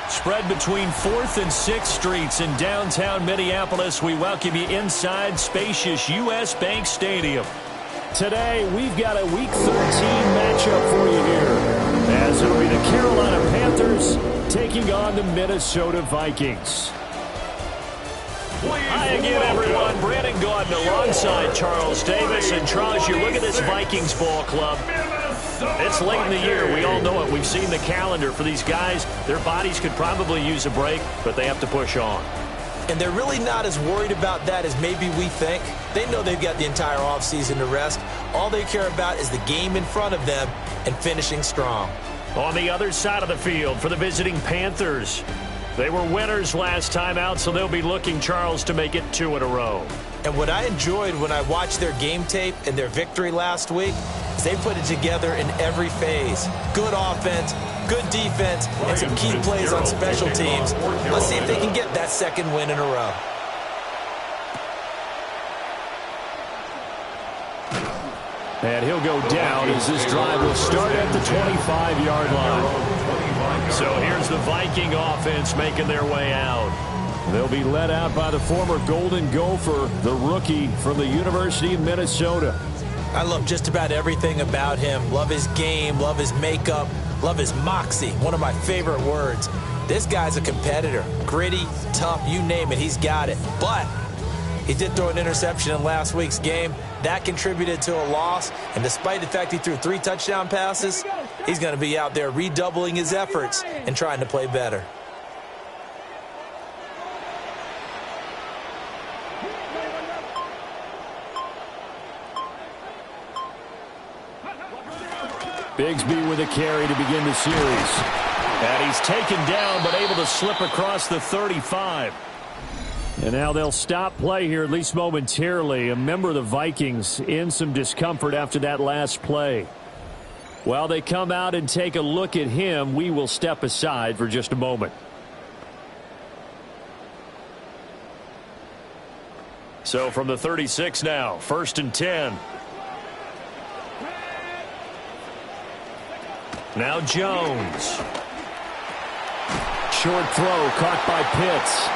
Spread between 4th and 6th Streets in downtown Minneapolis. We welcome you inside spacious U.S. Bank Stadium. Today, we've got a Week 13 matchup for you here, as it'll be the Carolina Panthers taking on the Minnesota Vikings. Hi again, everyone. Brandon Gaudin alongside Charles Davis. And Charles, you look at this Vikings ball club. It's late in the year. We all know it. We've seen the calendar for these guys. Their bodies could probably use a break, but they have to push on. And they're really not as worried about that as maybe we think. They know they've got the entire offseason to rest. All they care about is the game in front of them and finishing strong. On the other side of the field for the visiting Panthers, they were winners last time out, so they'll be looking, Charles, to make it 2 in a row. And what I enjoyed when I watched their game tape and their victory last week is they put it together in every phase. Good offense, good defense, and some key plays on special teams. Let's see if they can get that second win in a row. And he'll go down as this drive will start at the 25-yard line. So here's the Viking offense making their way out. They'll be led out by the former Golden Gopher, the rookie from the University of Minnesota. I love just about everything about him. Love his game, love his makeup, love his moxie, one of my favorite words. This guy's a competitor. Gritty, tough, you name it, he's got it. But he did throw an interception in last week's game. That contributed to a loss. And despite the fact he threw 3 touchdown passes, he's going to be out there redoubling his efforts and trying to play better. Bigsby with a carry to begin the series. And he's taken down but able to slip across the 35. And now they'll stop play here, at least momentarily. A member of the Vikings in some discomfort after that last play. While they come out and take a look at him, we will step aside for just a moment. So from the 36 now, 1st and 10. Now Jones. Short throw caught by Pitts.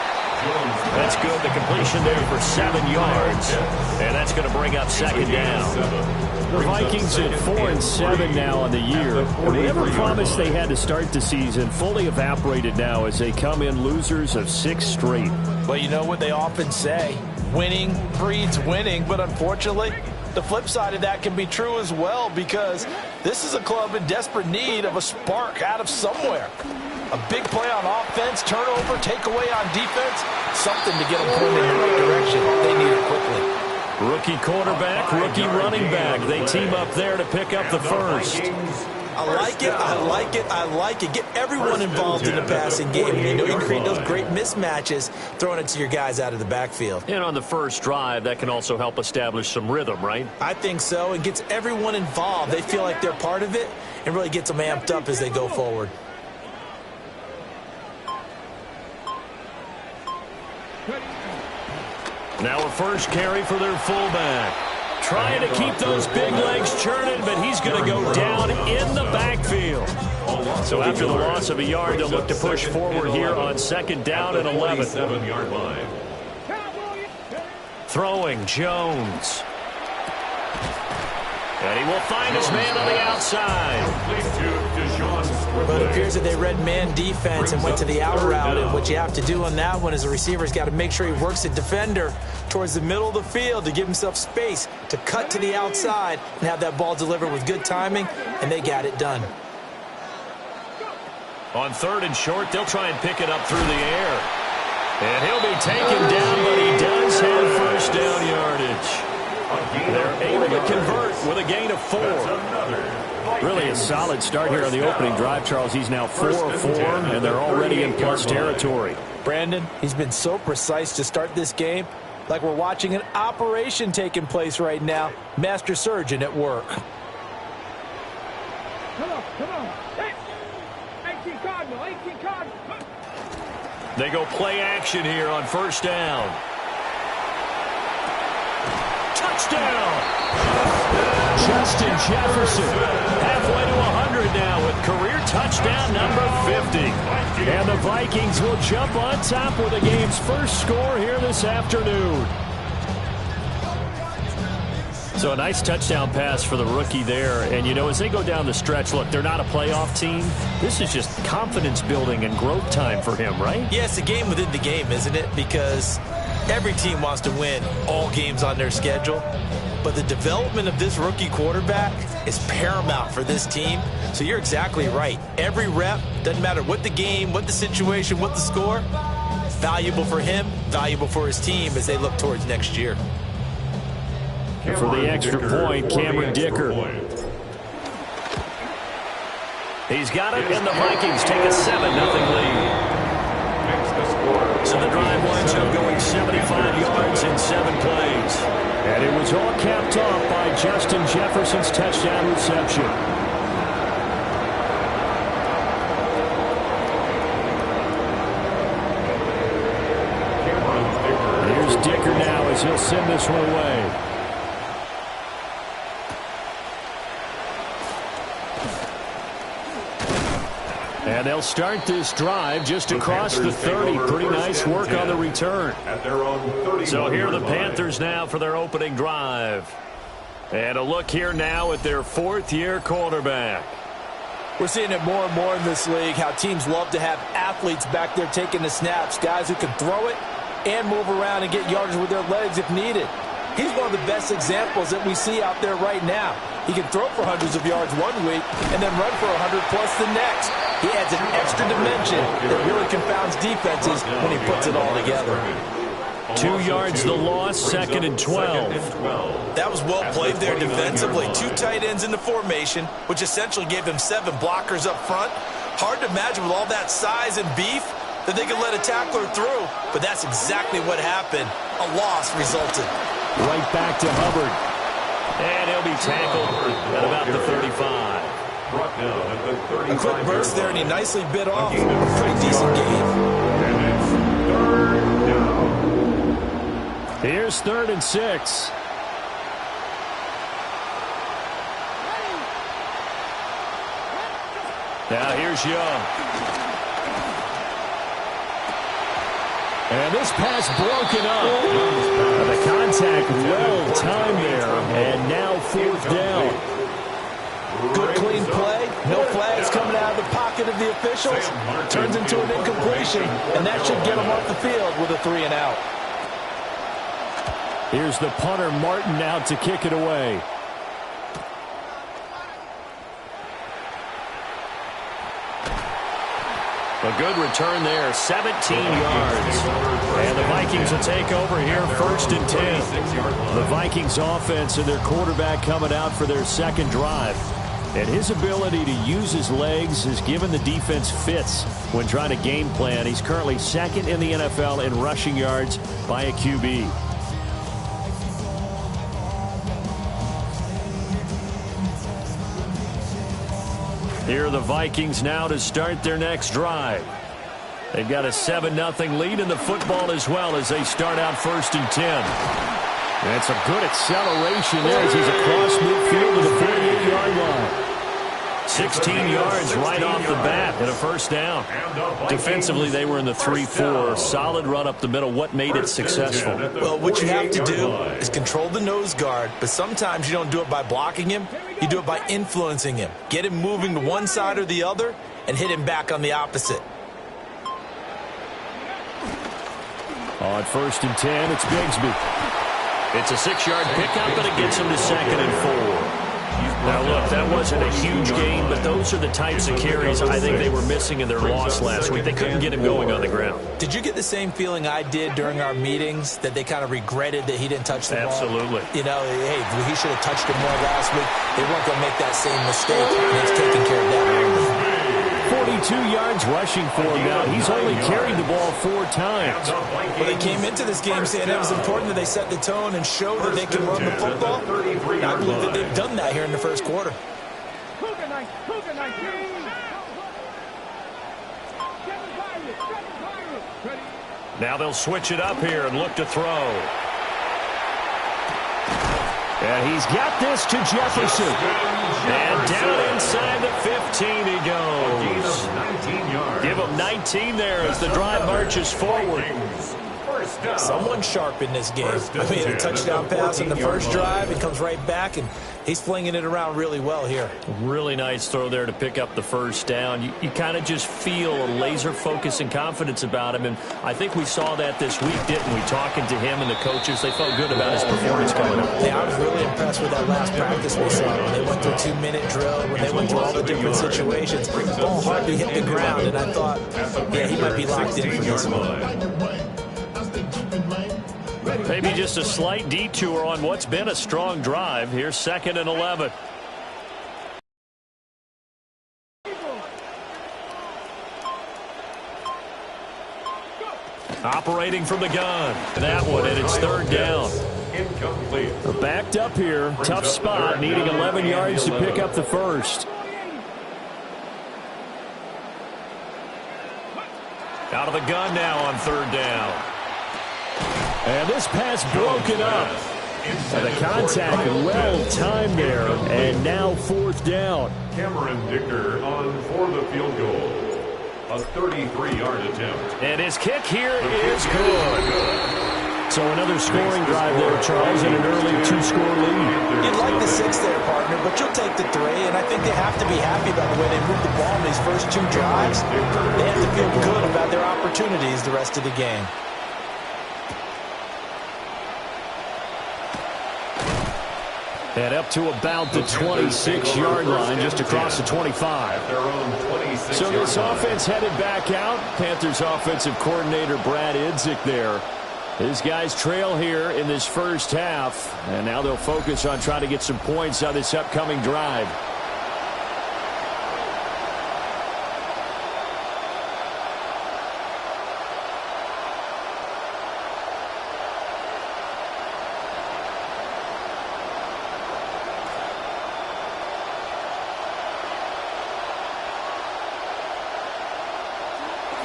That's good. The completion there for 7 yards. And that's going to bring up 2nd down. The Vikings at 4-7 now on the year. Whatever promise they had to start the season fully evaporated now as they come in losers of 6 straight. Well, you know what they often say. Winning breeds winning. But unfortunately, the flip side of that can be true as well, because this is a club in desperate need of a spark out of somewhere. A big play on offense, turnover, takeaway on defense, something to get them pointed in the right direction. They need it quickly. Rookie quarterback, rookie running back. They team up there to pick up the first. I like it, I like it, I like it. Get everyone involved in the passing game. You know you can create those great mismatches throwing it to your guys out of the backfield. And on the first drive, that can also help establish some rhythm, right? I think so. It gets everyone involved. They feel like they're part of it and really gets them amped up as they go forward. Now a first carry for their fullback. Trying to keep those big legs churning, but he's going to go down in the backfield. So after the loss of a yard, they'll look to push forward here on 2nd down and 11. Throwing Jones. And he will find his man on the outside. But it appears that they read man defense and went to the out route. And what you have to do on that one is the receiver's got to make sure he works the defender towards the middle of the field to give himself space to cut to the outside and have that ball delivered with good timing, and they got it done. On 3rd and short, they'll try and pick it up through the air. And he'll be taken down, but he does have first down yardage. They're able to convert with a gain of 4. Really a solid start here on the opening drive, Charles. He's now 4 of 4, and they're already in plus territory. Brandon, he's been so precise to start this game, like we're watching an operation taking place right now. Master surgeon at work. Come on. Hey, 18 Cardinal, 18 Cardinal. They go play action here on 1st down. Touchdown! Justin Jefferson halfway to 100 now with career touchdown number 50. And the Vikings will jump on top with the game's first score here this afternoon. So a nice touchdown pass for the rookie there. And, you know, as they go down the stretch, look, they're not a playoff team. This is just confidence building and growth time for him, right? Yeah, it's a game within the game, isn't it? Because every team wants to win all games on their schedule. But the development of this rookie quarterback is paramount for this team. So you're exactly right. Every rep, doesn't matter what the game, what the situation, what the score, valuable for him, valuable for his team as they look towards next year. And for the extra point, Cameron Dicker. He's got it, and the Vikings take a 7-0 lead. So the drive winds up going 75 yards in 7 plays. And it was all capped off by Justin Jefferson's touchdown reception. Here's Dicker now as he'll send this one away. And they'll start this drive just across the 30. Pretty nice work on the return. So here are the Panthers now for their opening drive. And a look here now at their 4th-year quarterback. We're seeing it more and more in this league, how teams love to have athletes back there taking the snaps, guys who can throw it and move around and get yardage with their legs if needed. He's one of the best examples that we see out there right now. He can throw for hundreds of yards one week and then run for 100+ the next. He adds an extra dimension that really confounds defenses when he puts it all together. 2 yards the loss, 2nd and 12. That was well played there defensively. 2 tight ends in the formation, which essentially gave them 7 blockers up front. Hard to imagine with all that size and beef that they could let a tackler through, but that's exactly what happened. A loss resulted. Right back to Hubbard. And he'll be tackled at about the 35. A quick burst there, and he nicely bit off a pretty decent gain. Here's 3rd and 6. Now here's Young. And this pass broken up. The contact well timed there. And now 4th down. Good clean play. No flags coming out of the pocket of the officials. Turns into an incompletion. And that should get him off the field with a 3 and out. Here's the punter, Martin, out to kick it away. A good return there, 17 yards. And the Vikings will take over here, 1st and 10. The Vikings offense and their quarterback coming out for their 2nd drive. And his ability to use his legs has given the defense fits when trying to game plan. He's currently 2nd in the NFL in rushing yards by a QB. Here are the Vikings now to start their next drive. They've got a 7-0 lead in the football as well as they start out 1st and 10. And it's a good acceleration there as he's across midfield to the 48-yard line. 16 yards right off the bat and a 1st down. Defensively, they were in the 3-4. Solid run up the middle. What made it successful? Well, what you have to do is control the nose guard, but sometimes you don't do it by blocking him. You do it by influencing him. Get him moving to one side or the other and hit him back on the opposite. On 1st and 10, it's Bigsby. It's a 6-yard pickup, but it gets him to 2nd and 4. Now, look, that wasn't a huge gain, but those are the types of carries I think they were missing in their loss last week. They couldn't get him going on the ground. Did you get the same feeling I did during our meetings, that they kind of regretted that he didn't touch the ball? Absolutely. You know, hey, he should have touched it more last week. They weren't going to make that same mistake, and he's taking care of that. 42 yards rushing for him now. He's only carried the ball 4 times. Well, they came into this game saying it was important that they set the tone and show that they can run the football. And I believe that they've done that here in the 1st quarter. Now they'll switch it up here and look to throw. And he's got this to Jefferson. And down inside the 15 he goes. Give him 19 there as the drive marches forward. Someone sharp in this game. I mean, a touchdown pass in the first drive. It comes right back, and he's flinging it around really well here. Really nice throw there to pick up the first down. You kind of just feel a laser focus and confidence about him, and I think we saw that this week, didn't we? Talking to him and the coaches, they felt good about his performance coming up. Yeah, I was really impressed with that last practice we saw. When they went through a 2-minute drill, when they went through all the different situations, ball hardly hit the ground, and I thought, yeah, he might be locked in for this one. Maybe just a slight detour on what's been a strong drive. Here's 2nd and 11. Operating from the gun. That one, and it's 3rd down. They're backed up here. Tough spot, needing 11 yards to pick up the first. Out of the gun now on 3rd down. And this pass broken up. And the contact well timed there. And now 4th down. Cameron Dicker on for the field goal. A 33-yard attempt. And his kick here is good. So another scoring drive there, Charles, and an early 2-score lead. You'd like the 6 there, partner, but you'll take the 3. And I think they have to be happy about the way they moved the ball in these first 2 drives. They have to feel good about their opportunities the rest of the game. And up to about the 26-yard line, just across the 25. So this offense headed back out. Panthers offensive coordinator Brad Idzik there. His guys trail here in this first half. And now they'll focus on trying to get some points on this upcoming drive.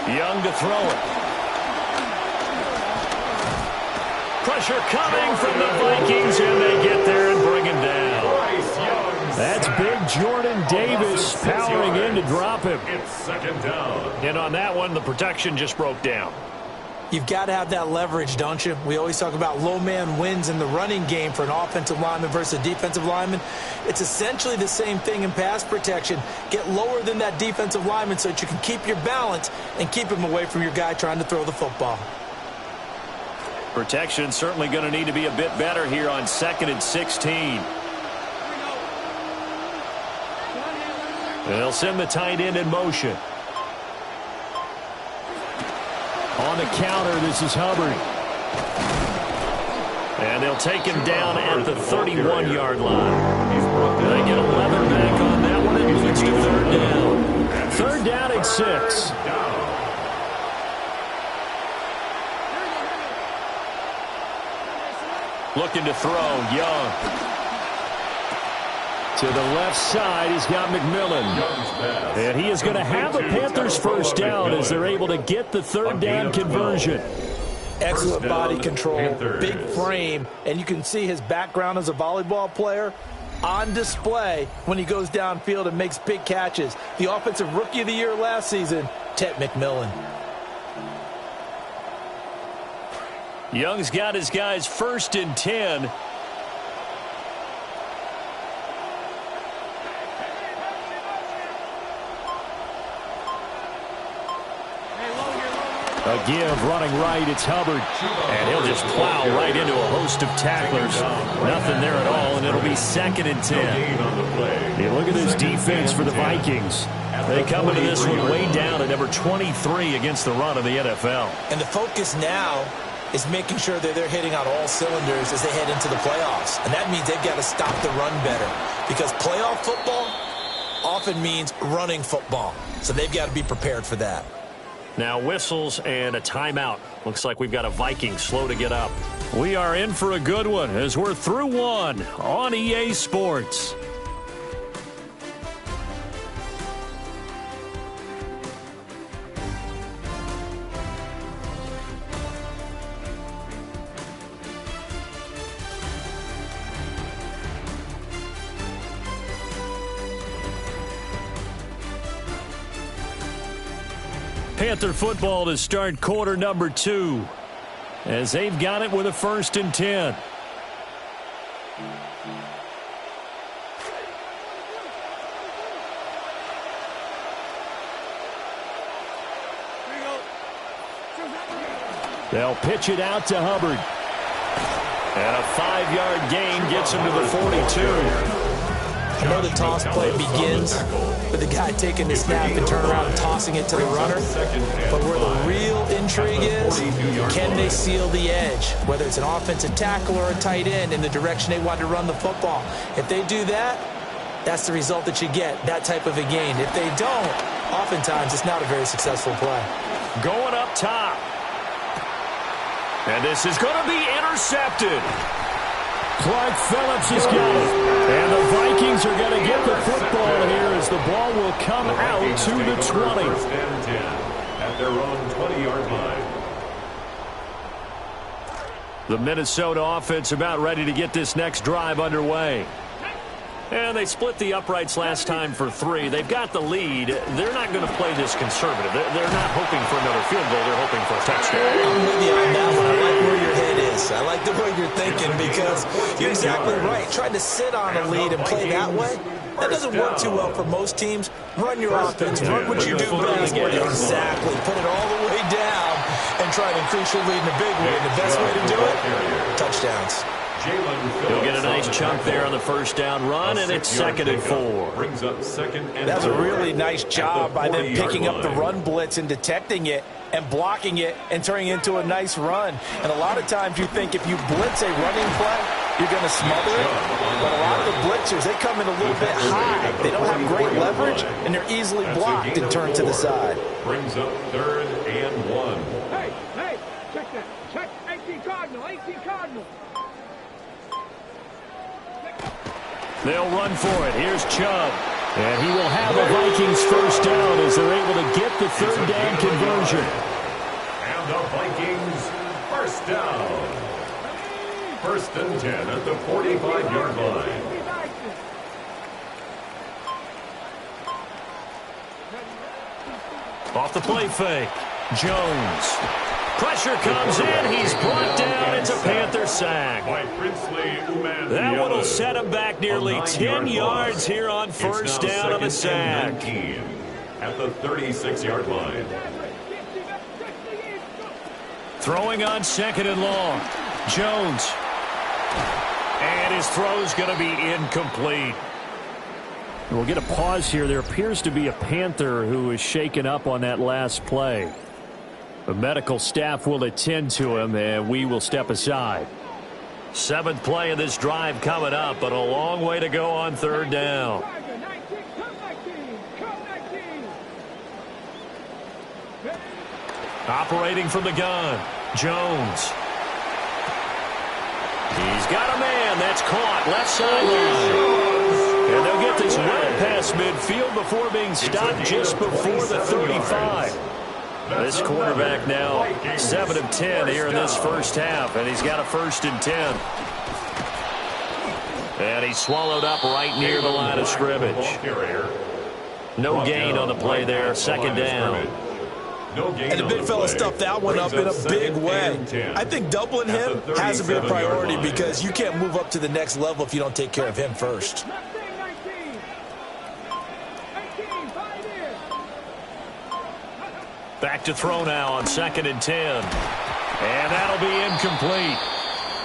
Young to throw it. Pressure coming from the Vikings, and they get there and bring him down. That's big Jordan Davis powering in to drop him. It's 2nd down. And on that one, the protection just broke down. You've got to have that leverage, don't you? We always talk about low man wins in the running game for an offensive lineman versus a defensive lineman. It's essentially the same thing in pass protection. Get lower than that defensive lineman so that you can keep your balance and keep him away from your guy trying to throw the football. Protection certainly going to need to be a bit better here on 2nd and 16. They'll send the tight end in motion. On the counter, this is Hubbard. And they'll take him down at the 31-yard line. They get 11 back on that one. It moves to 3rd down. 3rd down and 6. Looking to throw, Young. To the left side, he's got McMillan. And he is going to have the Panthers first down as they're able to get the 3rd down conversion. Excellent body control, big frame, and you can see his background as a volleyball player on display when he goes downfield and makes big catches. The offensive rookie of the year last season, Ted McMillan. Young's got his guys 1st and 10. A give, running right, it's Hubbard. And he'll just plow right into a host of tacklers. Nothing there at all, and it'll be 2nd and 10. You look at this defense for the Vikings. They come into this one way down at number 23 against the run of the NFL. And the focus now is making sure that they're hitting on all cylinders as they head into the playoffs. And that means they've got to stop the run better. Because playoff football often means running football. So they've got to be prepared for that. Now whistles and a timeout. Looks like we've got a Viking slow to get up. We are in for a good one as we're through one on EA Sports. Panther football to start quarter number 2, as they've got it with a 1st and 10. They'll pitch it out to Hubbard. And a 5-yard gain gets him to the 42. I know the toss play begins with the guy taking the snap and turn around and tossing it to the runner. But where the real intrigue is, can they seal the edge? Whether it's an offensive tackle or a tight end in the direction they want to run the football. If they do that, that's the result that you get, that type of a gain. If they don't, oftentimes it's not a very successful play. Going up top. And this is going to be intercepted. Clark Phillips has got it. And the Vikings are going to get the football here as the ball will come out to the 20. 1st and 10 at their own 20-yard line. The Minnesota offense about ready to get this next drive underway. And they split the uprights last time for 3. They've got the lead. They're not going to play this conservative. They're not hoping for another field goal. They're hoping for a touchdown. I'm with you on that one. I like where your head is. I like the way you're thinking because you're exactly right. Trying to sit on a lead and play that way, that doesn't work too well for most teams. Run your offense. Run what you do best. Exactly. Put it all the way down and try to increase your lead in a big way. The best way to do it, touchdowns. He'll get a nice chunk there on the 1st down run, and it's 2nd and 4. Brings up 2nd and 4. That's a really nice job by them picking up the run blitz and detecting it and blocking it and turning it into a nice run. And a lot of times you think if you blitz a running play, you're going to smother it. But a lot of the blitzers, they come in a little bit high. They don't have great leverage, and they're easily blocked and turned to the side. Brings up 3rd and 1. Hey, check that. Check 18 Cardinal. They'll run for it. Here's Chubb. And he will have a Vikings 1st down as they're able to get the 3rd down conversion. And the Vikings 1st down. 1st and 10 at the 45-yard line. Off the play fake. Jones. Pressure comes in. He's brought down. It's a Panther sack. That one will set him back nearly 10 yards here on 1st down on the sack. At the 36-yard line. Throwing on 2nd and long. Jones. And his throw's going to be incomplete. We'll get a pause here. There appears to be a Panther who is shaken up on that last play. The medical staff will attend to him, and we will step aside. 7th play of this drive coming up, but a long way to go on 3rd down. Operating from the gun, Jones. He's got a man. That's caught. Left sideline. And they'll get this well past midfield before being stopped just before the 35. This quarterback now 7 of 10 here in this 1st half, and he's got a 1st and 10. And he's swallowed up right near the line of scrimmage. No gain on the play there, 2nd down. And the big fella stuffed that one up in a big way. I think doubling him has to be a priority because you can't move up to the next level if you don't take care of him first. Back to throw now on 2nd and 10. And that'll be incomplete.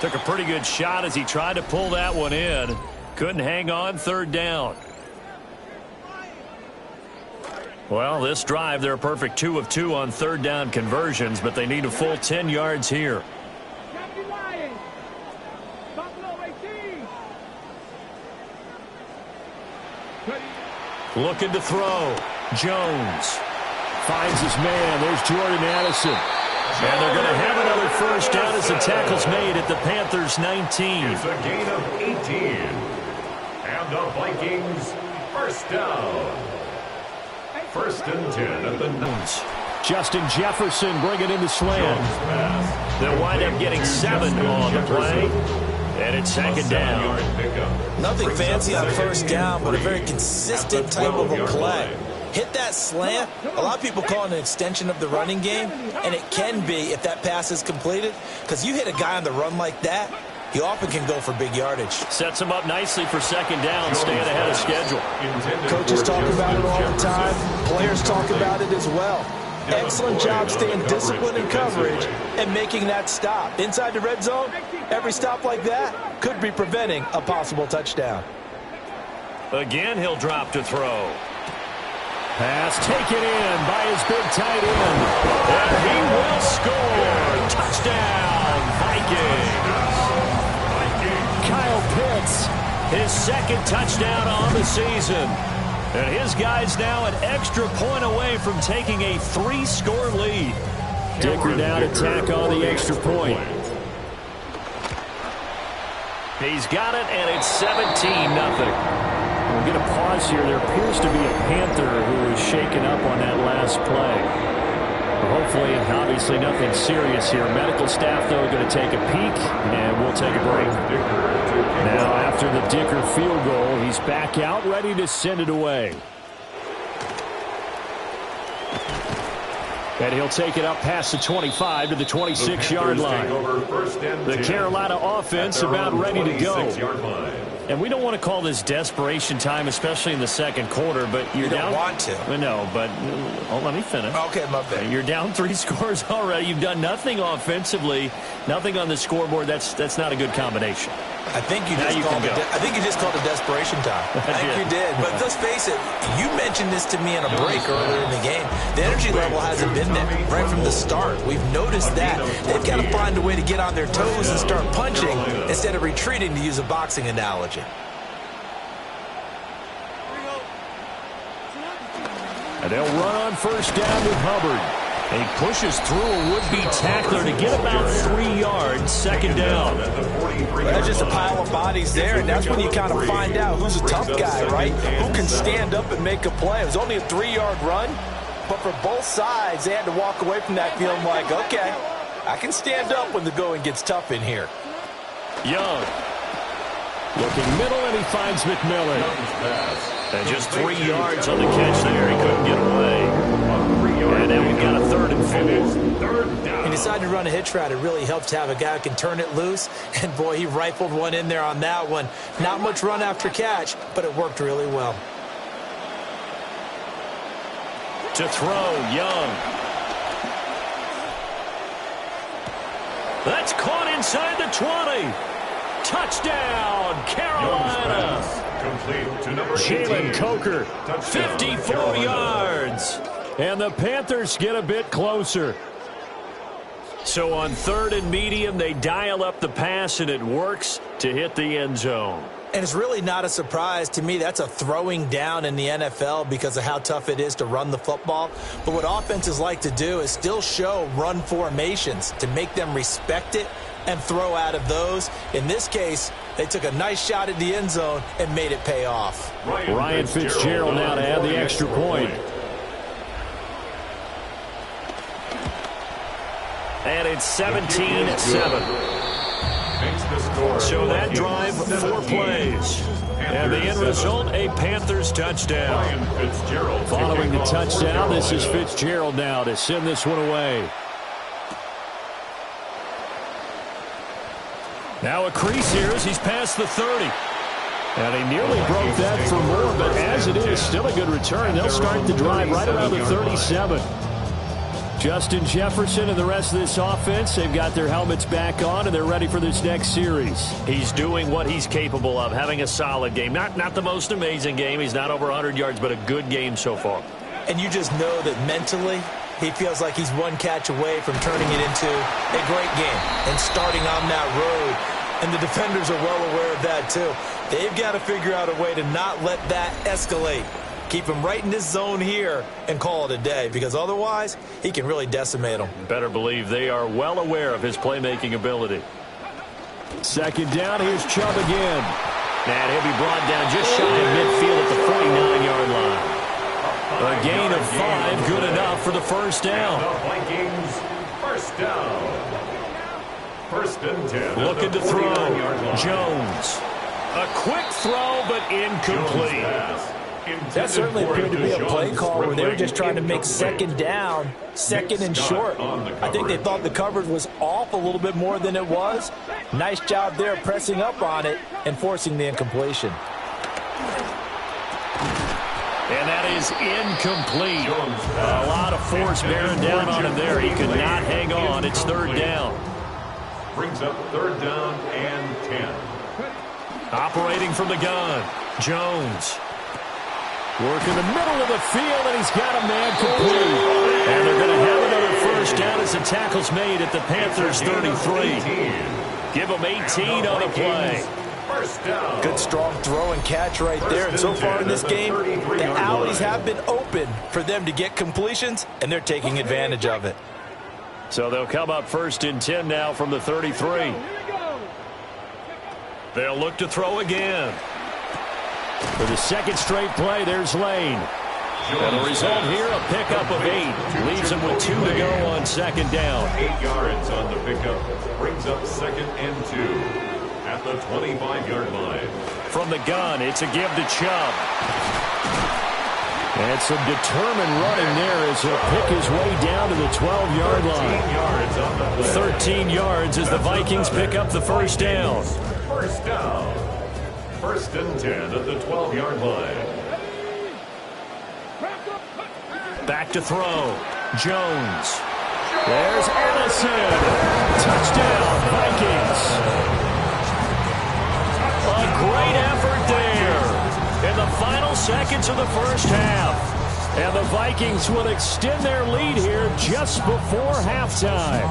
Took a pretty good shot as he tried to pull that one in. Couldn't hang on 3rd down. Well, this drive, they're a perfect 2 of 2 on 3rd down conversions, but they need a full 10 yards here. Looking to throw. Jones. Finds his man. There's Jordan Addison. And they're going to have another 1st down as the tackle's made at the Panthers' 19. It's a gain of 18. And the Vikings 1st down. 1st and 10 at the 9. Justin Jefferson bringing in the slant. They'll wind up getting 7 on the play. And it's 2nd down. Nothing fancy on 1st down, but a very consistent type of a play. hit that slant. A lot of people call it an extension of the running game, and it can be if that pass is completed, because you hit a guy on the run like that, he often can go for big yardage. Sets him up nicely for second down, staying ahead of schedule. Coaches talk about it all the time. Players talk about it as well. Excellent job staying disciplined in coverage and making that stop. Inside the red zone, every stop like that could be preventing a possible touchdown. Again, he'll drop to throw. Pass taken in by his big tight end. And he will score. Touchdown, Vikings. Kyle Pitts, his second touchdown on the season. And his guys now an extra point away from taking a 3-score lead. Dicker now to tack on the extra point. He's got it, and it's 17-0. We'll get a pause here. There appears to be a Panther who is shaken up on that last play. Hopefully, obviously nothing serious here. Medical staff, though, going to take a peek, and we'll take a break. Now, after the Dicker field goal, he's back out, ready to send it away. And he'll take it up past the 25 to the 26-yard line. The Carolina offense about ready to go. And we don't want to call this desperation time, especially in the second quarter, but you're down. You don't want to. No, but let me finish. Okay, my bad. You're down 3 scores already. You've done nothing offensively, nothing on the scoreboard. That's not a good combination. I think you just called it desperation time. I think you did. But let's face it, you mentioned this to me in a break earlier in the game. The energy level hasn't been there right from the start. We've noticed that. They've got to find a way to get on their toes and start punching instead of retreating, to use a boxing analogy. And they'll run on first down with Hubbard. He pushes through a would-be tackler to get about 3 yards, second down. Well, that's just a pile of bodies there, and that's when you kind of find out who's a tough guy, right? Who can stand up and make a play. It was only a 3-yard run, but for both sides, they had to walk away from that feeling like, okay, I can stand up when the going gets tough in here. Young. Looking middle, and he finds McMillan. And just 3 yards on the catch there. He couldn't get away. And now we've got a 3rd and 4. He decided to run a hitch route. It really helps to have a guy who can turn it loose. And, boy, he rifled one in there on that one. Not much run after catch, but it worked really well. To throw, Young. That's caught inside the 20. Touchdown, Carolina. Jalen Coker, 54 yards. And the Panthers get a bit closer. So on 3rd and medium, they dial up the pass, and it works to hit the end zone. And it's really not a surprise to me. That's a throwing down in the NFL because of how tough it is to run the football. But what offenses like to do is still show run formations to make them respect it and throw out of those. In this case, they took a nice shot at the end zone and made it pay off. Ryan Fitzgerald now to add the extra point. And it's 17-7. So that drive, 4 plays. And the end result, a Panthers touchdown. Following the touchdown, this is Fitzgerald now to send this one away. Now a crease here as he's past the 30. And he nearly broke that for more, but as it is, still a good return. They'll start the drive right around the 37. Justin Jefferson and the rest of this offense, they've got their helmets back on, and they're ready for this next series. He's doing what he's capable of, having a solid game. Not the most amazing game. He's not over 100 yards, but a good game so far. And you just know that mentally, he feels like he's one catch away from turning it into a great game and starting on that road. And the defenders are well aware of that, too. They've got to figure out a way to not let that escalate. Keep him right in this zone here and call it a day, because otherwise he can really decimate them. Better believe they are well aware of his playmaking ability. Second down, here's Chubb again. And he'll be brought down just shy of midfield at the 49-yard line. A gain of 5, good enough for the first down. Vikings, first down. 1st and 10. Looking to throw. Jones. A quick throw, but incomplete. That certainly appeared to be a play call where they were just trying to make second down, second and short. I think they thought the coverage was off a little bit more than it was. Nice job there pressing up on it and forcing the incompletion. And that is incomplete. A lot of force bearing down on him there. He could not hang on. It's third down. Brings up third down and 10. Operating from the gun, Jones. Working the middle of the field, and he's got a man complete. And they're going to have another first down as the tackle's made at the Panthers' 33. Give them 18 on the play. Good strong throw and catch right there. And so far in this game, the alleys have been open for them to get completions, and they're taking advantage of it. So they'll come up first and 10 now from the 33. They'll look to throw again. For the second straight play, there's Lane. And the result here, a pickup of 8. Leaves him with 2 to go on second down. 8 yards on the pickup. Brings up second and 2 at the 25-yard line. From the gun, it's a give to Chubb. And some determined running there as he'll pick his way down to the 12-yard line. 13 yards as the Vikings pick up the first down. First down. First and 10 at the 12-yard line. Back to throw. Jones. There's Allison. Touchdown, Vikings. A great effort there in the final seconds of the first half. And the Vikings will extend their lead here just before halftime.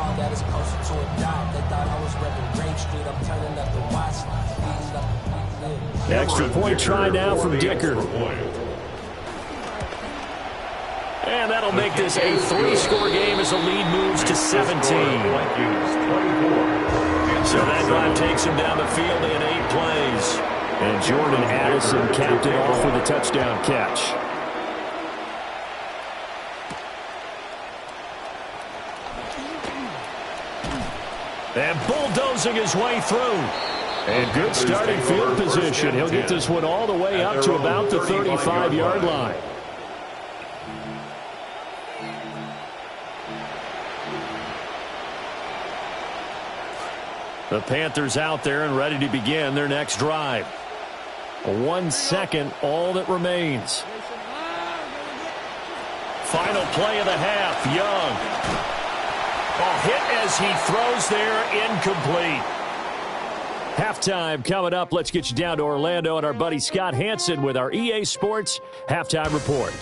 Extra point try now from Dicker. And that'll make this a 3-score game as the lead moves to 17. So that drive takes him down the field in 8 plays. And Jordan Addison capped it off with a touchdown catch. And bulldozing his way through. And good starting field position. He'll get this one all the way up to about the 35-yard line. The Panthers out there and ready to begin their next drive. 1 second, all that remains. Final play of the half, Young. A hit as he throws there, incomplete. Halftime coming up. Let's get you down to Orlando and our buddy Scott Hansen with our EA Sports Halftime Report.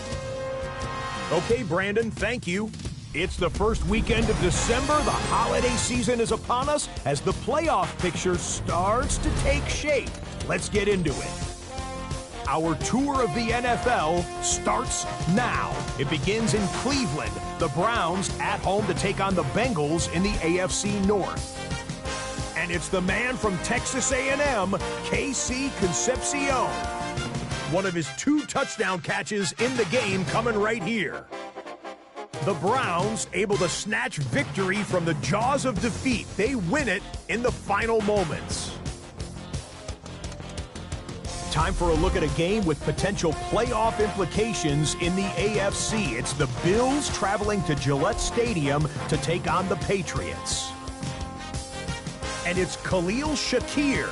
Okay, Brandon, thank you. It's the first weekend of December. The holiday season is upon us as the playoff picture starts to take shape. Let's get into it. Our tour of the NFL starts now. It begins in Cleveland. The Browns at home to take on the Bengals in the AFC North. And it's the man from Texas A&M, KC Concepcion. One of his 2 touchdown catches in the game coming right here. The Browns able to snatch victory from the jaws of defeat. They win it in the final moments. Time for a look at a game with potential playoff implications in the AFC. It's the Bills traveling to Gillette Stadium to take on the Patriots. And it's Khalil Shakir.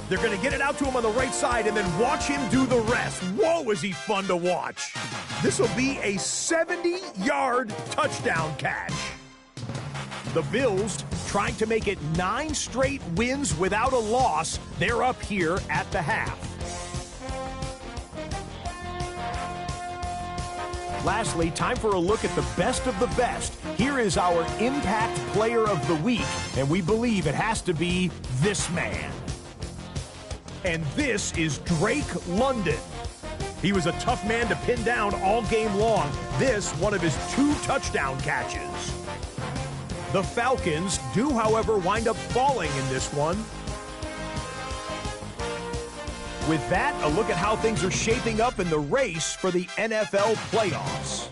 They're going to get it out to him on the right side and then watch him do the rest. Whoa, is he fun to watch. This will be a 70-yard touchdown catch. The Bills trying to make it 9 straight wins without a loss. They're up here at the half. Lastly, time for a look at the best of the best. Here is our Impact Player of the Week, and we believe it has to be this man. And this is Drake London. He was a tough man to pin down all game long. This, one of his 2 touchdown catches. The Falcons do, however, wind up falling in this one. With that, a look at how things are shaping up in the race for the NFL playoffs.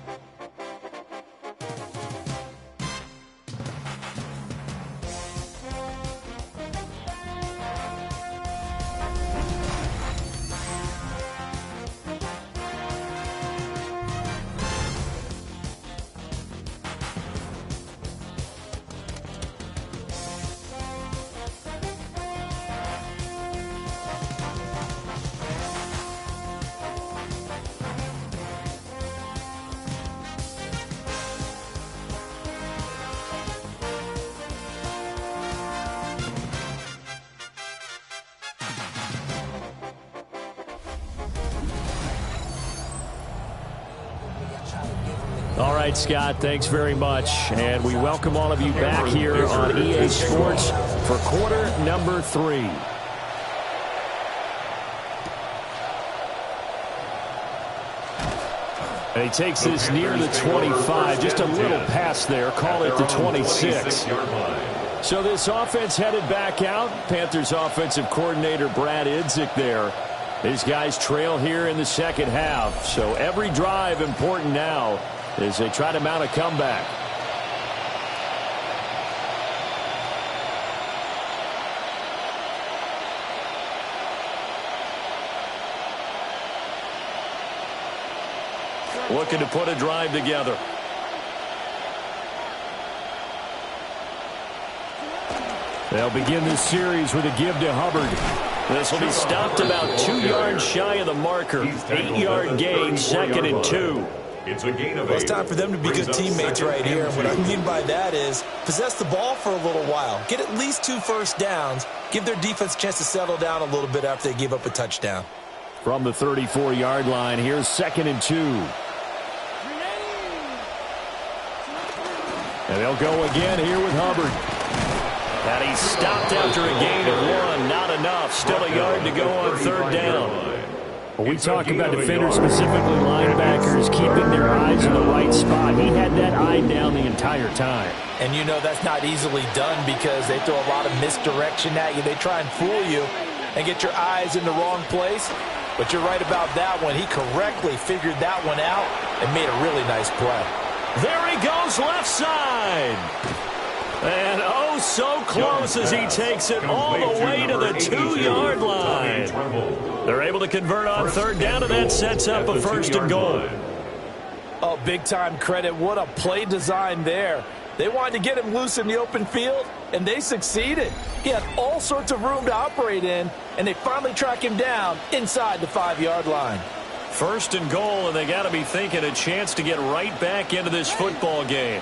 All right, Scott, thanks very much. And we welcome all of you back here on EA Sports for quarter number 3. And he takes this near the 25, just a little pass there, call it the 26. So this offense headed back out. Panthers offensive coordinator Brad Idzik there. These guys trail here in the second half. So every drive important now as they try to mount a comeback. Looking to put a drive together. They'll begin this series with a give to Hubbard. This will be stopped about 2 yards shy of the marker. 8-yard gain, 2nd and 2. It's a gain of 8. Well, it's time for them to be good teammates right here. And what I mean by that is possess the ball for a little while. Get at least 2 first downs. Give their defense a chance to settle down a little bit after they give up a touchdown. From the 34-yard line, here's 2nd and 2. And they'll go again here with Hubbard. And he's stopped after a gain of 1. Not enough. Still a yard to go on 3rd down. When we talk about defenders, specifically linebackers, keeping their eyes in the right spot, he had that eye down the entire time. And you know that's not easily done because they throw a lot of misdirection at you. They try and fool you and get your eyes in the wrong place. But you're right about that one. He correctly figured that one out and made a really nice play. There he goes, left side. And oh, so close as he takes it all the way to the 2-yard line. They're able to convert on 3rd down, and that sets up a 1st and goal. Oh, big-time credit. What a play design there. They wanted to get him loose in the open field, and they succeeded. He had all sorts of room to operate in, and they finally track him down inside the 5-yard line. 1st and goal, and they got to be thinking a chance to get right back into this football game.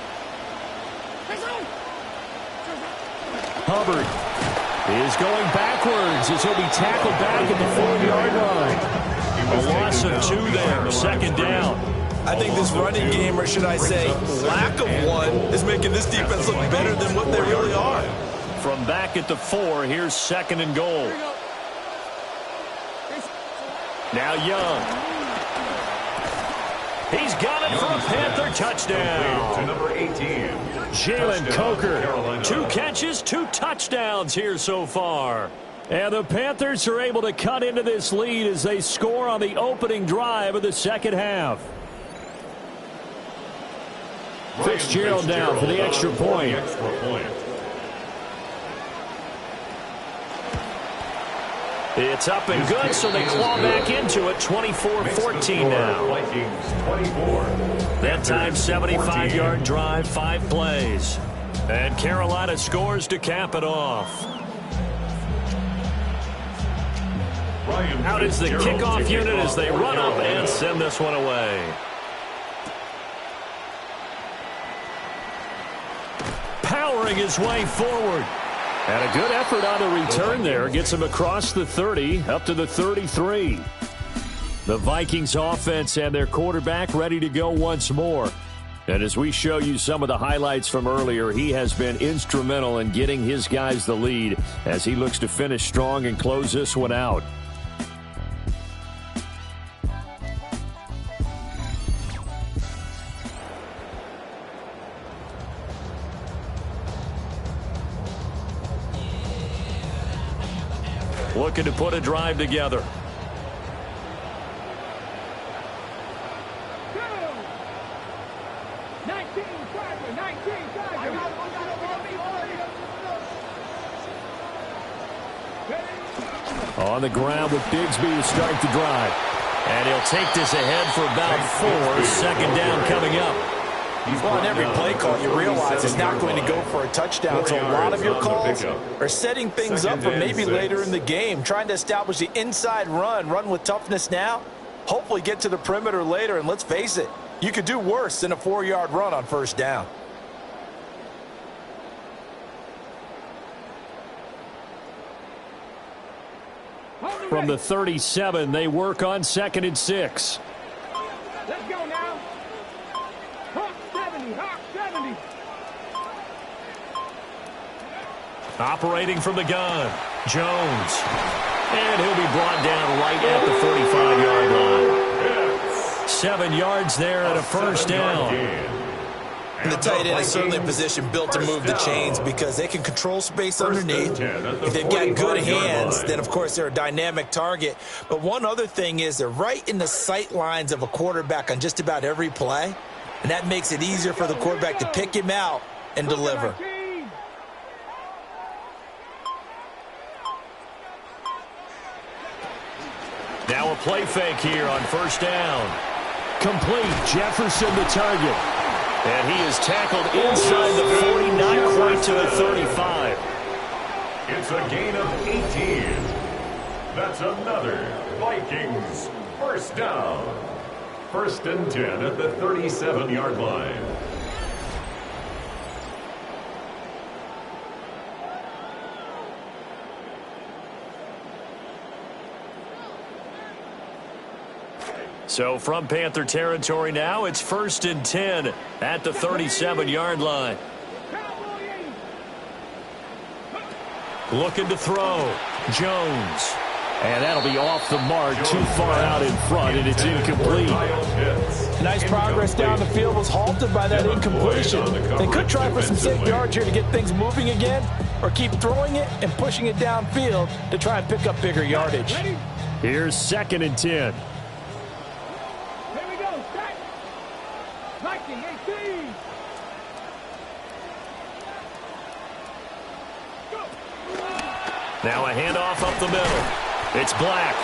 Hubbard is going backwards as he'll be tackled back at the 4-yard line. A loss of 2 there, 2nd down. I think this running game, or should I say lack of one, is making this defense look better than what they really are. From back at the 4, here's 2nd and goal. Now Young. He's got it for a Panther touchdown. To number 18. Jalen Coker, 2 catches, 2 touchdowns here so far. And the Panthers are able to cut into this lead as they score on the opening drive of the second half. Fitzgerald down for the extra point. It's up and good, so they claw back into it. 24-14 now. That time, 75-yard drive, 5 plays. And Carolina scores to cap it off. Out is the kickoff unit as they run up and send this one away. Powering his way forward. And a good effort on the return there. Gets him across the 30, up to the 33. The Vikings offense and their quarterback ready to go once more. And as we show you some of the highlights from earlier, he has been instrumental in getting his guys the lead as he looks to finish strong and close this one out. Looking to put a drive together. On the ground with Bigsby to start the drive. And he'll take this ahead for about 4. 2nd down coming up. Well, on every play call, you realize it's not going to go for a touchdown. So a lot of your calls are setting things up for maybe later in the game, trying to establish the inside run with toughness now, hopefully get to the perimeter later. And let's face it, you could do worse than a 4-yard run on 1st down. From the 37, they work on 2nd and 6. Let's go now. Huh. Operating from the gun, Jones. And he'll be brought down right at the 45-yard line. 7 yards there and a first down. And the tight end is certainly a position built to move the chains because they can control space underneath. If they've got good hands, then, of course, they're a dynamic target. But one other thing is they're right in the sight lines of a quarterback on just about every play, and that makes it easier for the quarterback to pick him out and deliver. Now a play fake here on first down. Complete. Jefferson the target. And he is tackled inside the 40, not quite to the 35. It's a gain of 18. That's another Vikings first down. 1st and 10 at the 37-yard line. So from Panther territory now, it's 1st and 10 at the 37-yard line. Looking to throw. Jones. And that'll be off the mark, too far out in front, and it's incomplete. Nice progress down the field was halted by that incompletion. They could try for some safe yards here to get things moving again, or keep throwing it and pushing it downfield to try and pick up bigger yardage. Here's 2nd and 10. Now a handoff up the middle. It's Black.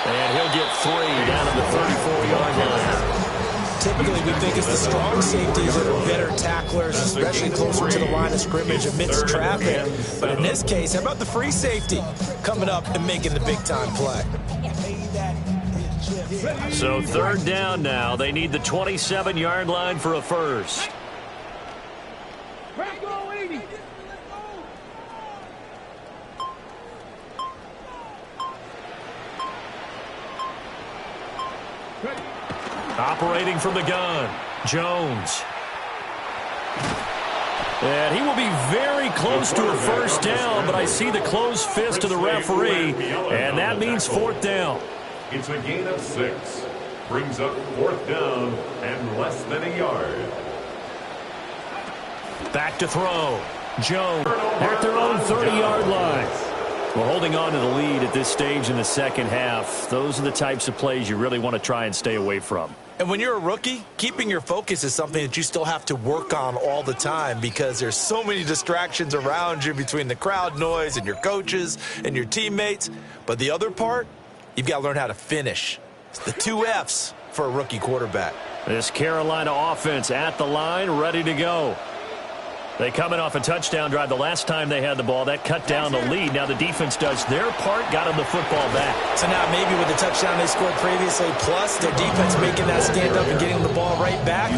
And he'll get 3 down at the 34-yard line. Typically, we think it's the strong safeties that are better tacklers, especially closer to the line of scrimmage amidst traffic. But in this case, how about the free safety coming up and making the big-time play? So 3rd down now. They need the 27-yard line for a first. Operating from the gun, Jones. And he will be very close to a first down, but I see the closed fist of the referee, and that means 4th down. It's a gain of 6. Brings up 4th down and less than a yard. Back to throw. Jones at their own 30-yard line. Well, holding on to the lead at this stage in the second half, those are the types of plays you really want to try and stay away from. And when you're a rookie, keeping your focus is something that you still have to work on all the time because there's so many distractions around you between the crowd noise and your coaches and your teammates. But the other part, you've got to learn how to finish. It's the 2 F's for a rookie quarterback. This Carolina offense at the line, ready to go. They come in off a touchdown drive the last time they had the ball. That cut down the lead. Now the defense does their part, got them the football back. So now maybe with the touchdown they scored previously, plus their defense making that stand up and getting the ball right back,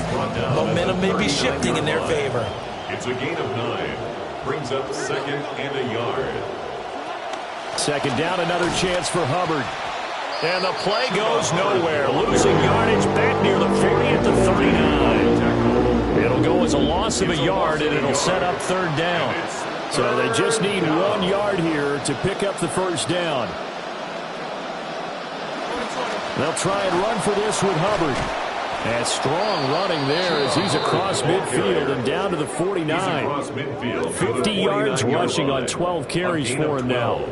momentum may be shifting in their favor. It's a gain of 9. Brings up 2nd and a yard. 2nd down, another chance for Hubbard. And the play goes nowhere. Losing yardage back near the 40 at the 39. It'll go as a loss of a yard, and it'll set up 3rd down. So they just need 1 yard here to pick up the first down. They'll try and run for this with Hubbard. And strong running there as he's across midfield and down to the 49. 50 yards rushing on 12 carries for him now.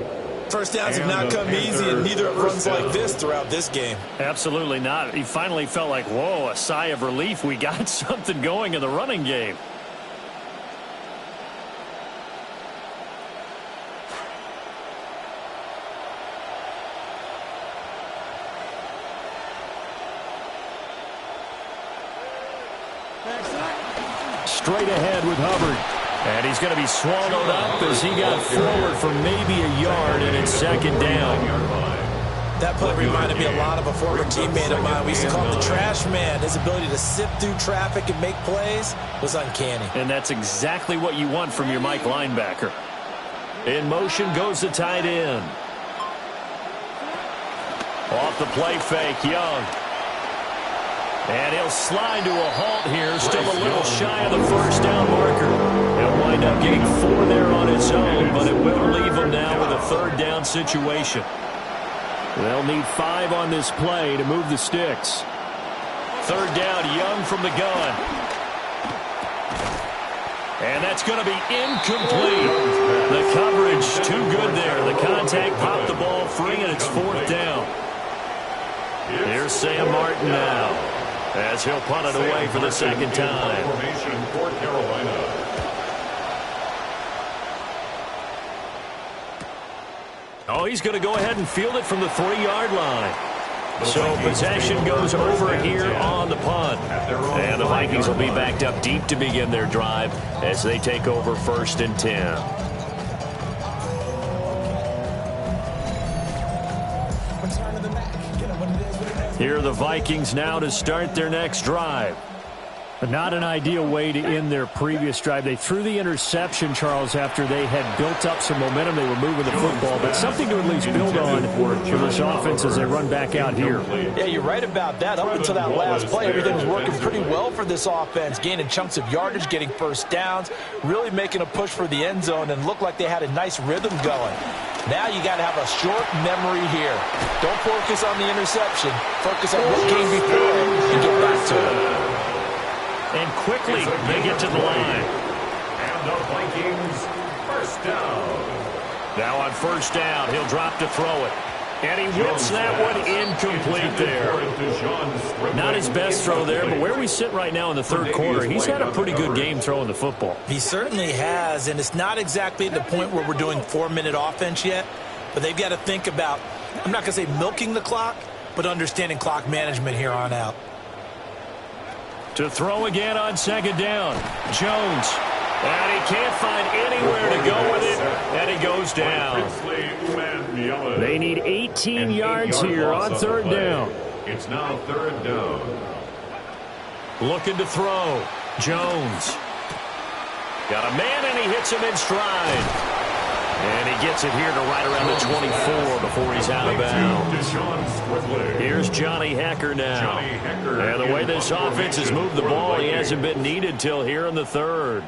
First downs have not come easy, and neither have runs like this throughout this game. Absolutely not. He finally felt like, whoa, a sigh of relief. We got something going in the running game. Straight ahead with Hubbard. And he's going to be swallowed up as he got forward for maybe a yard, and it's 2nd down. That play reminded me a lot of a former teammate of mine. We used to call him the trash man. His ability to sift through traffic and make plays was uncanny. And that's exactly what you want from your Mike linebacker. In motion goes the tight end. Off the play fake, Young. And he'll slide to a halt here, still a little shy of the first down marker. He'll wind up getting 4 there on his own, but third down situation. They'll need 5 on this play to move the sticks. Third down, Young from the gun. And that's going to be incomplete. The coverage too good there. The contact popped the ball free, and it's fourth down. Here's Sam Martin now, as he'll punt it away for the second time. For Carolina. Oh, he's going to go ahead and field it from the 3-yard line. So possession goes over here on the punt. And the Vikings will be backed up deep to begin their drive as they take over 1st and 10. Here are the Vikings now to start their next drive. But not an ideal way to end their previous drive. They threw the interception, Charles, after they had built up some momentum. They were moving the football, but something to at least build on for this offense as they run back out here. Yeah, you're right about that. Up until that last play, everything was working pretty well for this offense, gaining chunks of yardage, getting first downs, really making a push for the end zone, and looked like they had a nice rhythm going. Now you got to have a short memory here. Don't focus on the interception. Focus on what came before it and get back to it. And quickly, they get to the line. And the Vikings, first down. Now on first down, he'll drop to throw it. And he whips that one incomplete there. Not his best throw there, but where we sit right now in the third quarter, he's had a pretty good game throwing the football. He certainly has, and it's not exactly at the point where we're doing 4-minute offense yet, but they've got to think about, I'm not going to say milking the clock, but understanding clock management here on out. To throw again on second down. Jones. And he can't find anywhere to go with it. And he goes down. They need 18 yards here on third down. It's now third down. Looking to throw. Jones. Got a man, and he hits him in stride. And he gets it here to right around the 24 before he's out of bounds. Here's Johnny Hecker now. And the way this offense has moved the ball, he hasn't been needed till here in the third.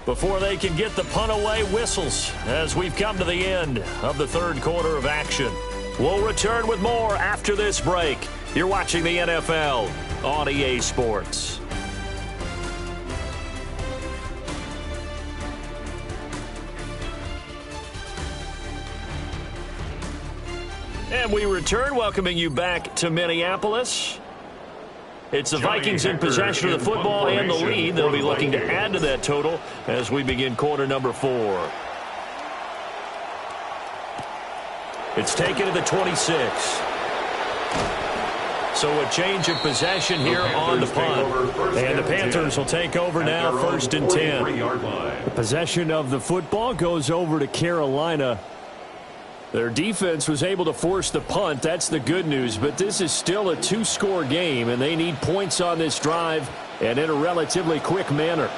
Before they can get the punt away, whistles as we've come to the end of the third quarter of action. We'll return with more after this break. You're watching the NFL on EA Sports. And we return, welcoming you back to Minneapolis. It's the Vikings in possession of the football and the lead. They'll be looking to add to that total as we begin quarter number 4. It's taken to the 26. So a change of possession here on the punt. And the Panthers will take over now, 1st and 10. The possession of the football goes over to Carolina. Their defense was able to force the punt. That's the good news. But this is still a 2-score game, and they need points on this drive and in a relatively quick manner.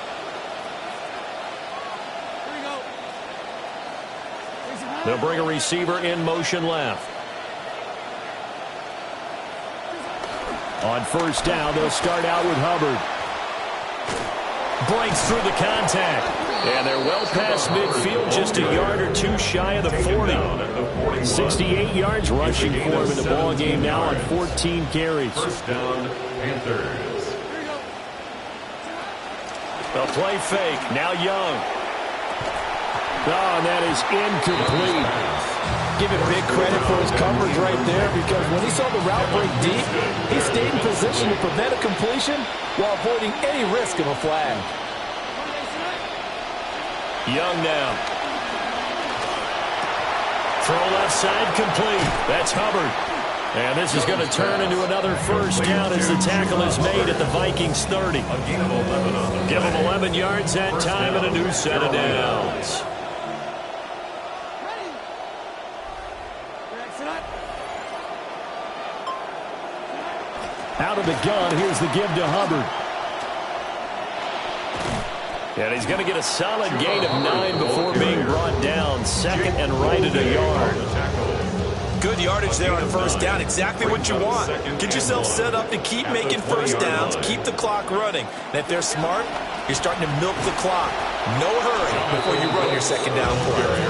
They'll bring a receiver in motion left. On first down, they'll start out with Hubbard. Breaks through the contact. And they're well past midfield, just a yard or two shy of the 40. 68 yards rushing for him in the ball game now on 14 carries. First down, Panthers. A play fake. Now Young. Oh, and that is incomplete. Give him big credit for his coverage right there, because when he saw the route break deep, he stayed in position to prevent a completion while avoiding any risk of a flag. Young now. Throw left side complete. That's Hubbard. And this is going to turn into another first down as the tackle is made at the Vikings 30. Give them 11 yards that time and a new set of downs. Out of the gun, here's the give to Hubbard. And he's going to get a solid gain of 9 before being brought down. Second and right at a yard. Good yardage there on first down. Exactly what you want. Get yourself set up to keep making first downs, keep the clock running. And if they're smart, you're starting to milk the clock. No hurry before you run your second down play.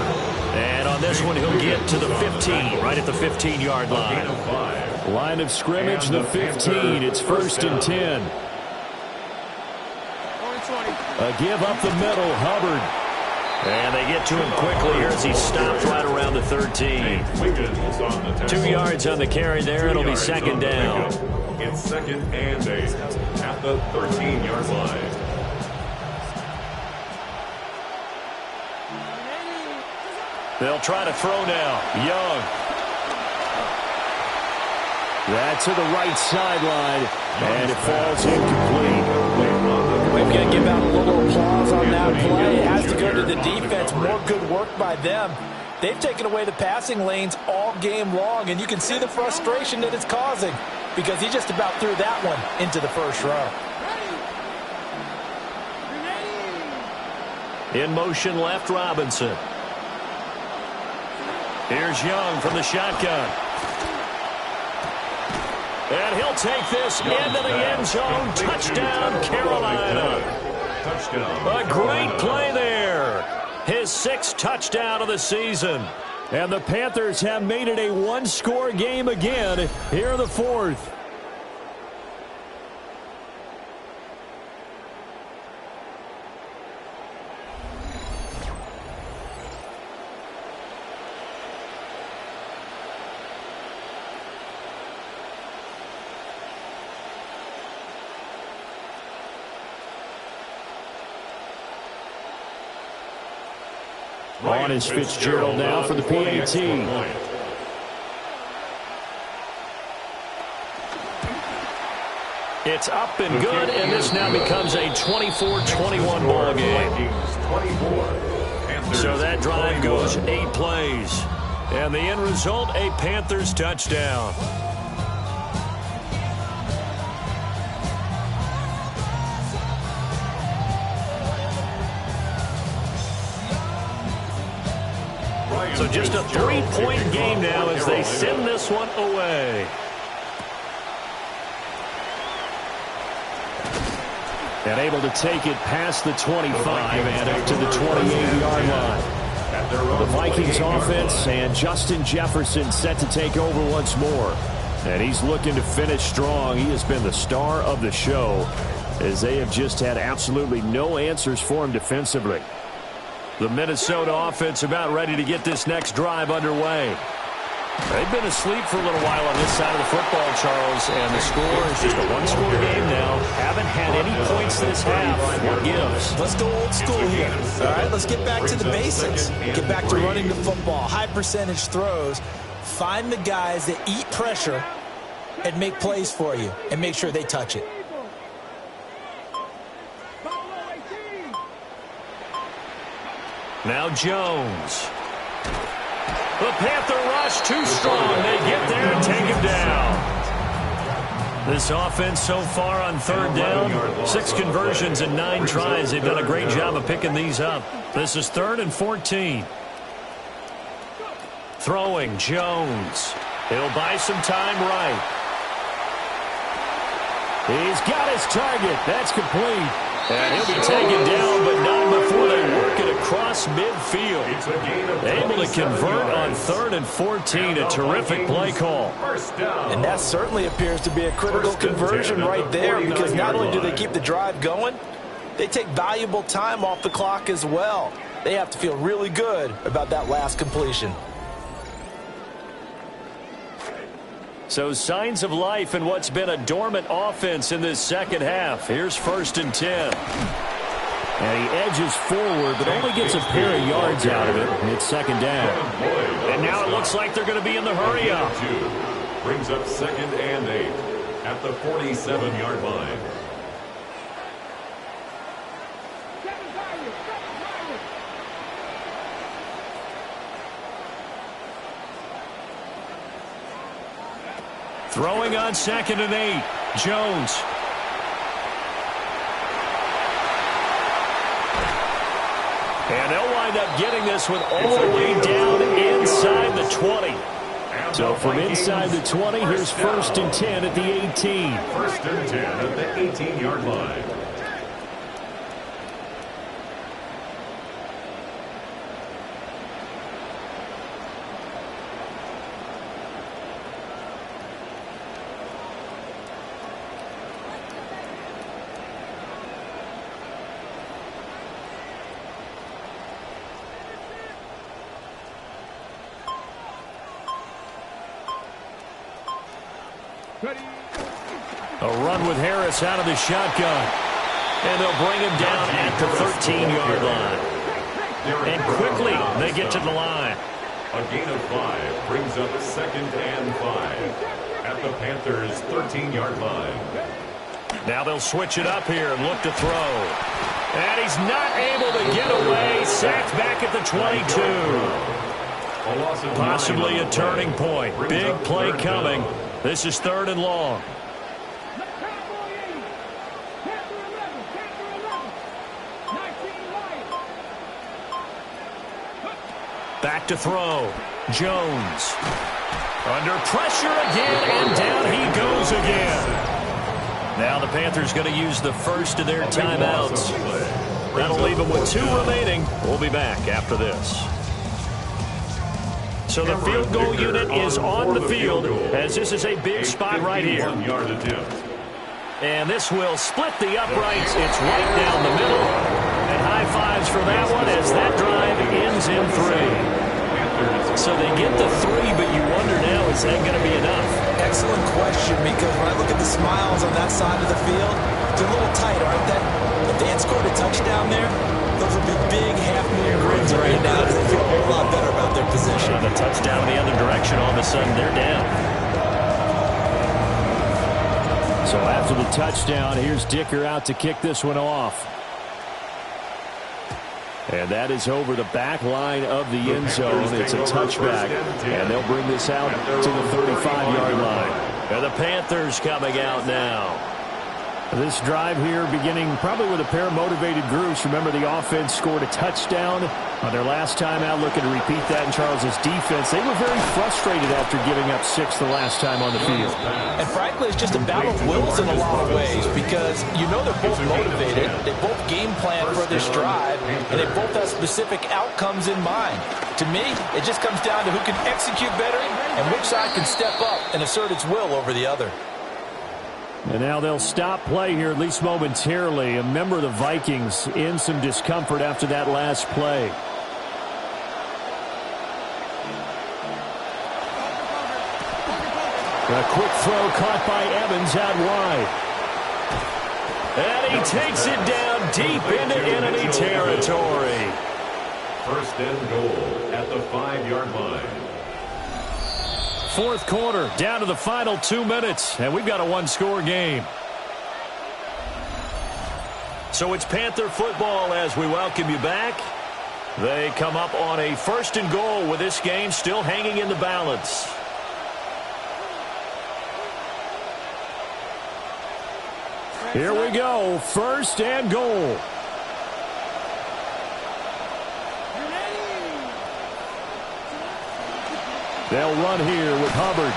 And on this one, he'll get to the 15, right at the 15-yard line. Line of scrimmage, the 15. It's 1st and 10. A give up the middle, Hubbard. And they get to him quickly here as he stopped right around the 13. 2 yards on the carry there. It'll be second down. It's 2nd and 8 at the 13-yard line. They'll try to throw now. Young. That's to the right sideline, and it falls incomplete. We've got to give out a little applause on that play. It has to go to the defense. More good work by them. They've taken away the passing lanes all game long, and you can see the frustration that it's causing because he just about threw that one into the first row. In motion left, Robinson. Here's Young from the shotgun. And he'll take this into the end zone. Touchdown, Carolina. A great play there. His 6th touchdown of the season. And the Panthers have made it a one-score game again here in the 4th. On is Fitzgerald now for the PAT. It's up and good, and this now becomes a 24-21 ball game. So that drive goes 8 plays. And the end result, a Panthers touchdown. So just a 3-point game now as they send this one away. And able to take it past the 25 and up to the 28-yard line. The Vikings offense and Justin Jefferson set to take over once more. And he's looking to finish strong. He has been the star of the show as they have just had absolutely no answers for him defensively. The Minnesota offense about ready to get this next drive underway. They've been asleep for a little while on this side of the football, Charles, and the score is just a one-score game now. Haven't had any points this half. What gives? Let's go old school here. All right, let's get back to the basics. Get back to running the football, high percentage throws. Find the guys that eat pressure and make plays for you and make sure they touch it. Now Jones. The Panther rush too strong. They get there and take him down. This offense so far on 3rd down, 6 conversions and 9 tries. They've done a great job of picking these up. This is 3rd and 14. Throwing Jones. He'll buy some time right. He's got his target. That's complete. And he'll be taken down, but not before they work it across midfield. Able to convert on 3rd and 14. A terrific play call. And that certainly appears to be a critical conversion right there, because not only do they keep the drive going, they take valuable time off the clock as well. They have to feel really good about that last completion. So signs of life in what's been a dormant offense in this second half. Here's 1st and 10. And he edges forward, but only gets a pair of yards out of it. It's 2nd down. And now it looks like they're going to be in the hurry up. Brings up 2nd and 8 at the 47-yard line. Throwing on 2nd and 8. Jones. And they'll wind up getting this one all the way down inside the 20. So from inside the 20, here's 1st and 10 at the 18. 1st and 10 at the 18-yard line. A run with Harris out of the shotgun. And they'll bring him down at the 13-yard line. And quickly they get to the line. A gain of 5 brings up 2nd and 5 at the Panthers' 13-yard line. Now they'll switch it up here and look to throw. And he's not able to get away. Sacked back at the 22. Possibly a turning point. Big play coming. This is 3rd and long. Back to throw. Jones. Under pressure again, and down he goes again. Now the Panthers going to use the first of their timeouts. That'll leave them with 2 remaining. We'll be back after this. So the field goal unit is on the field, as this is a big spot right here. And this will split the uprights. It's right down the middle. And high fives for that one as that drive ends in 3. So they get the 3, but you wonder now, is that going to be enough? Excellent question, because when I look at the smiles on that side of the field, they're a little tight, aren't they? If they had scored a touchdown there, those would be big half-moon grins right now. They feel a whole lot better about their position. On the touchdown in the other direction, all of a sudden they're down. So after the touchdown, here's Dicker out to kick this one off. And that is over the back line of the end zone. It's a touchback. And they'll bring this out to the 35-yard line. And the Panthers coming out now. This drive here beginning probably with a pair of motivated groups. Remember, the offense scored a touchdown on their last time out, looking to repeat that in Charles's defense. They were very frustrated after giving up 6 the last time on the field. And frankly, it's just a battle of wills in a lot of ways, because you know they're both motivated. They both game plan for this drive, and they both have specific outcomes in mind. To me, it just comes down to who can execute better and which side can step up and assert its will over the other. And now they'll stop play here, at least momentarily. A member of the Vikings in some discomfort after that last play. A quick throw caught by Evans out wide. And he takes it down deep into enemy territory. 1st and goal at the 5-yard line. 4th quarter, down to the final 2 minutes, and we've got a 1-score game. So it's Panther football as we welcome you back. They come up on a 1st and goal with this game still hanging in the balance. Here we go, 1st and goal. They'll run here with Hubbard.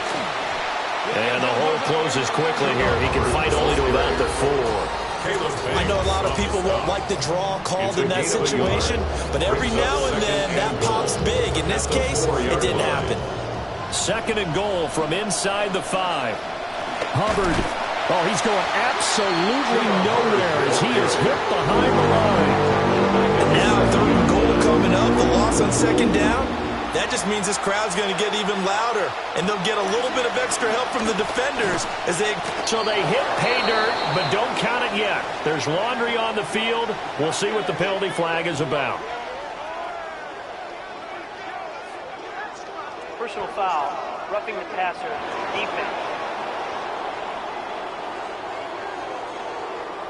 And the hole closes quickly here. He can fight only to about the 4. I know a lot of people won't like the draw called in that situation, but every now and then that pops big. In this case, it didn't happen. 2nd and goal from inside the 5. Hubbard. Oh, he's going absolutely nowhere as he is hit behind the line. And now 3rd and goal coming up. The loss on 2nd down. That just means this crowd's going to get even louder, and they'll get a little bit of extra help from the defenders as they... So they hit pay dirt, but don't count it yet. There's laundry on the field. We'll see what the penalty flag is about. Personal foul, roughing the passer, defense.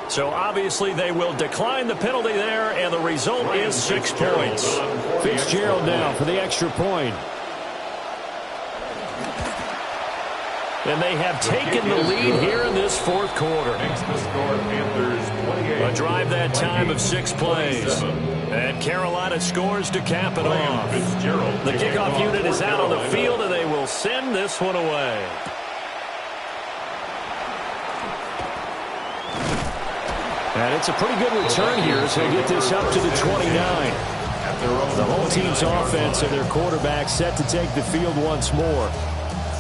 So obviously they will decline the penalty there, and the result is 6 points. Fitzgerald now for the extra point. And they have taken the lead here in this 4th quarter. A drive that time of 6 plays. And Carolina scores to cap it off. The kickoff unit is out on the field, and they will He'll send this one away. And it's a pretty good return here as he'll get this up to the 29. The home team's offense and their quarterback set to take the field once more.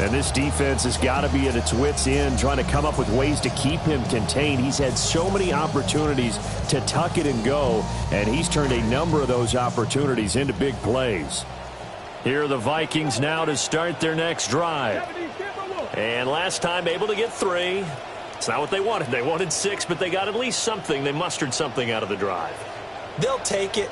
And this defense has got to be at its wits' end, trying to come up with ways to keep him contained. He's had so many opportunities to tuck it and go, and he's turned a number of those opportunities into big plays. Here are the Vikings now to start their next drive. And last time able to get 3. It's not what they wanted. They wanted 6, but they got at least something. They mustered something out of the drive. They'll take it.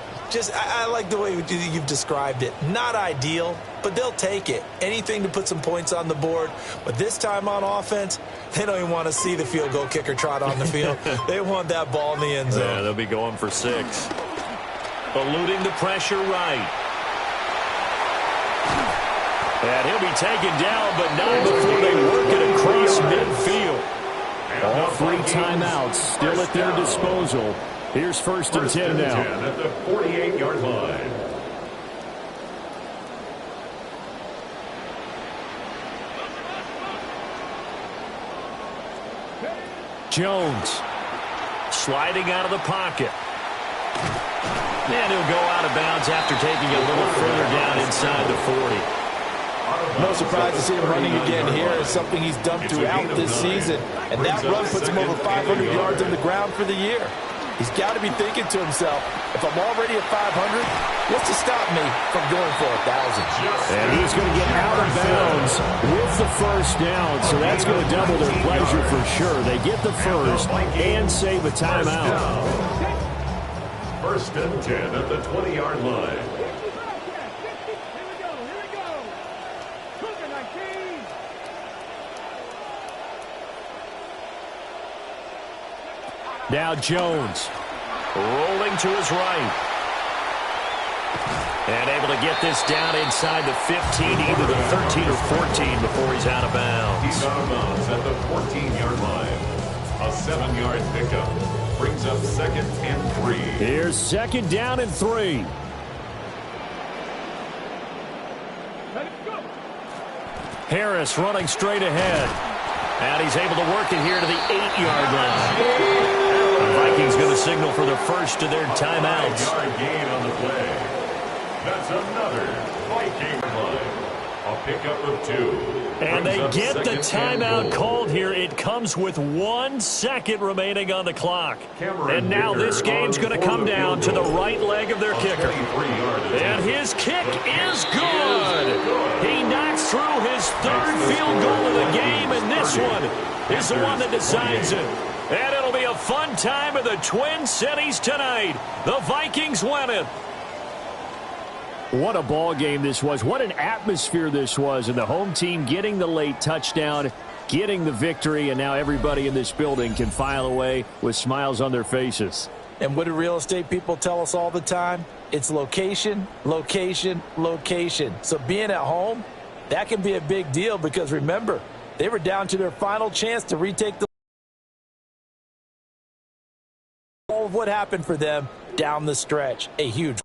I like the way you've described it. Not ideal, but they'll take it. Anything to put some points on the board. But this time on offense, they don't even want to see the field goal kicker trot on the field. They want that ball in the end zone. Yeah, they'll be going for 6. Eluding the pressure right. And he'll be taken down, but not before they work it across midfield. All 3 timeouts still at their disposal. Here's first and 10 now. At the 48-yard line. Jones sliding out of the pocket. And he'll go out of bounds after taking a little further down inside the 40. No surprise to see him running again here. It's something he's done throughout this season. And that run puts him over 500 yards on the ground for the year. He's got to be thinking to himself, if I'm already at 500, what's to stop me from going for 1,000? And he's going to get out of bounds with the first down, so that's going to double their pleasure for sure. They get the first and save a timeout. First and 10 at the 20-yard line. Now Jones rolling to his right. And able to get this down inside the 15, either the 13 or 14 before he's out of bounds. He's out of bounds at the 14-yard line. A 7-yard pickup brings up second and 3. Here's second down and 3. Harris running straight ahead. And he's able to work it here to the 8-yard line. The Vikings going to signal for the first of their timeouts. 5-yard gain on the play. That's another Viking line. A pickup of 2. And they get the timeout called here. It comes with 1 second remaining on the clock. And now this game's going to come down to the right leg of their kicker. And his kick is good. He knocks through his 3rd field goal of the game, and this one is the one that decides it. And it'll be a fun time in the Twin Cities tonight. The Vikings win it. What a ball game this was. What an atmosphere this was. And the home team getting the late touchdown, getting the victory, and now everybody in this building can file away with smiles on their faces. And what do real estate people tell us all the time? It's location, location, location. So being at home, that can be a big deal because, remember, they were down to their final chance to retake the all of what happened for them down the stretch. A huge